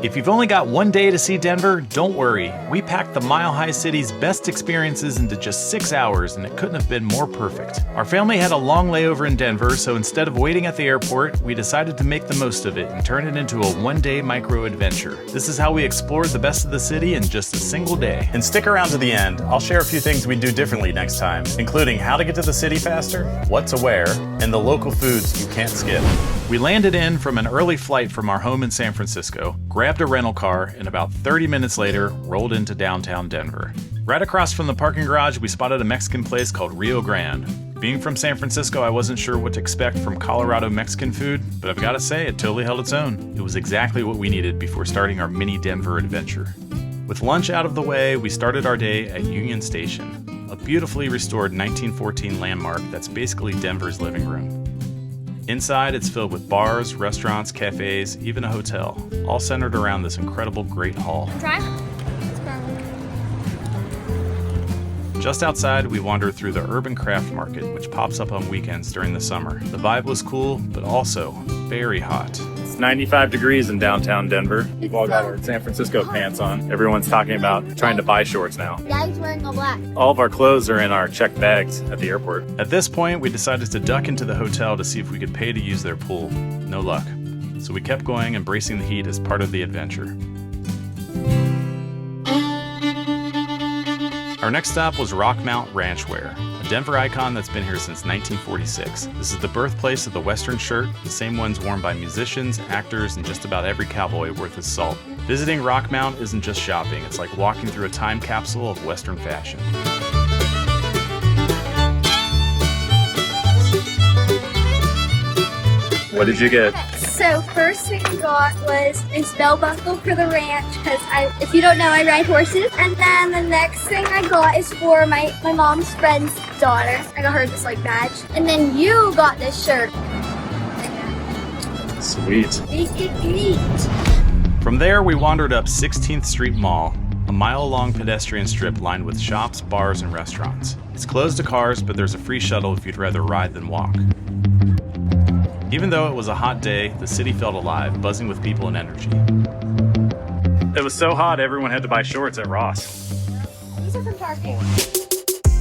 If you've only got one day to see Denver, don't worry. We packed the Mile High City's best experiences into just 6 hours, and it couldn't have been more perfect. Our family had a long layover in Denver, so instead of waiting at the airport, we decided to make the most of it and turn it into a one-day micro-adventure. This is how we explored the best of the city in just a single day. And stick around to the end. I'll share a few things we'd do differently next time, including how to get to the city faster, what to wear, and the local foods you can't skip. We landed in from an early flight from our home in San Francisco, grabbed a rental car, and about 30 minutes later, rolled into downtown Denver. Right across from the parking garage, we spotted a Mexican place called Rio Grande. Being from San Francisco, I wasn't sure what to expect from Colorado Mexican food, but I've got to say, it totally held its own. It was exactly what we needed before starting our mini Denver adventure. With lunch out of the way, we started our day at Union Station, a beautifully restored 1914 landmark that's basically Denver's living room. Inside, it's filled with bars, restaurants, cafes, even a hotel, all centered around this incredible Great Hall. Just outside, we wandered through the Urban Craft Market, which pops up on weekends during the summer. The vibe was cool, but also very hot. It's 95 degrees in downtown Denver. We've all got our San Francisco pants on. Everyone's talking about trying to buy shorts now. Daddy's wearing all black. All of our clothes are in our checked bags at the airport. At this point, we decided to duck into the hotel to see if we could pay to use their pool. No luck. So we kept going, embracing the heat as part of the adventure. Our next stop was Rockmount Ranchwear, a Denver icon that's been here since 1946. This is the birthplace of the Western shirt, the same ones worn by musicians, actors, and just about every cowboy worth his salt. Visiting Rockmount isn't just shopping, it's like walking through a time capsule of Western fashion. What did you get? So first thing I got was this bell buckle for the ranch because if you don't know, I ride horses. And then the next thing I got is for my mom's friend's daughter. I got her this like badge. And then you got this shirt. Sweet. Neat. From there, we wandered up 16th Street Mall, a mile-long pedestrian strip lined with shops, bars, and restaurants. It's closed to cars, but there's a free shuttle if you'd rather ride than walk. Even though it was a hot day, the city felt alive, buzzing with people and energy. It was so hot, everyone had to buy shorts at Ross. These are from Target.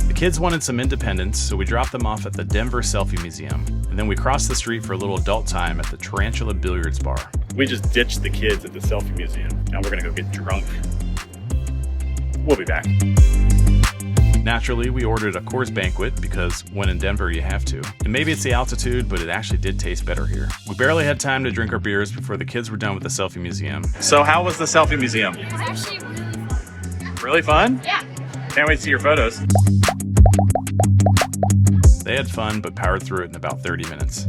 The kids wanted some independence, so we dropped them off at the Denver Selfie Museum, and then we crossed the street for a little adult time at the Tarantula Billiards bar. We just ditched the kids at the Selfie Museum. Now we're gonna go get drunk. We'll be back. Naturally, we ordered a Coors Banquet because when in Denver, you have to. And maybe it's the altitude, but it actually did taste better here. We barely had time to drink our beers before the kids were done with the Selfie Museum. So how was the Selfie Museum? It's actually really fun. Really fun? Yeah. Can't wait to see your photos. They had fun, but powered through it in about 30 minutes.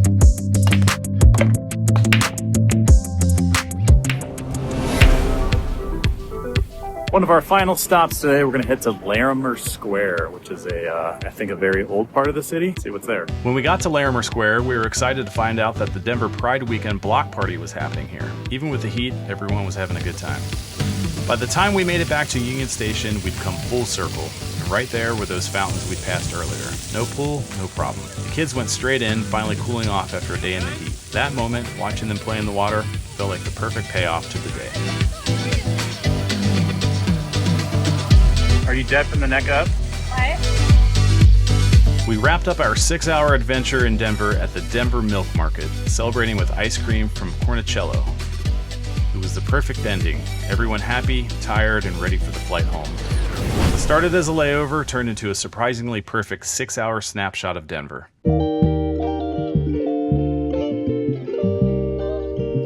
One of our final stops today, we're gonna head to Larimer Square, which is I think a very old part of the city. See what's there. When we got to Larimer Square, we were excited to find out that the Denver Pride Weekend block party was happening here. Even with the heat, everyone was having a good time. By the time we made it back to Union Station, we'd come full circle. And right there were those fountains we'd passed earlier. No pool, no problem. The kids went straight in, finally cooling off after a day in the heat. That moment, watching them play in the water, felt like the perfect payoff to the day. Are you dead from the neck up? What? We wrapped up our 6-hour adventure in Denver at the Denver Milk Market, celebrating with ice cream from Cornicello. It was the perfect ending. Everyone happy, tired, and ready for the flight home. What started as a layover turned into a surprisingly perfect 6-hour snapshot of Denver.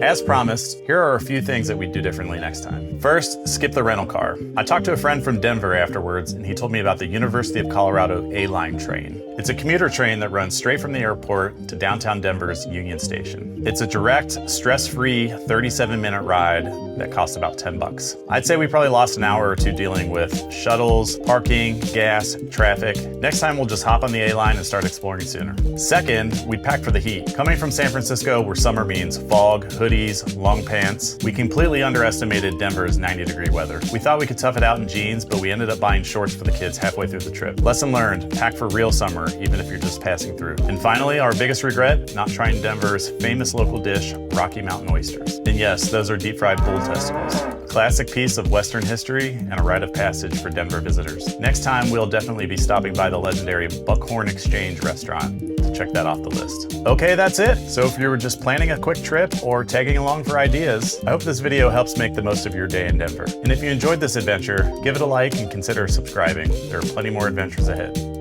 As promised, here are a few things that we'd do differently next time. First, skip the rental car. I talked to a friend from Denver afterwards, and he told me about the University of Colorado A-Line train. It's a commuter train that runs straight from the airport to downtown Denver's Union Station. It's a direct, stress-free 37-minute ride that costs about $10. I'd say we probably lost an hour or two dealing with shuttles, parking, gas, traffic. Next time we'll just hop on the A-Line and start exploring sooner. Second, we packed for the heat. Coming from San Francisco, where summer means fog, hoodies, hoodies, long pants. We completely underestimated Denver's 90-degree weather. We thought we could tough it out in jeans, but we ended up buying shorts for the kids halfway through the trip. Lesson learned, pack for real summer, even if you're just passing through. And finally, our biggest regret, not trying Denver's famous local dish, Rocky Mountain oysters. And yes, those are deep-fried bull testicles. Classic piece of Western history and a rite of passage for Denver visitors. Next time, we'll definitely be stopping by the legendary Buckhorn Exchange restaurant. So check that off the list. Okay, that's it. So if you were just planning a quick trip or tagging along for ideas, I hope this video helps make the most of your day in Denver. And if you enjoyed this adventure, give it a like and consider subscribing. There are plenty more adventures ahead.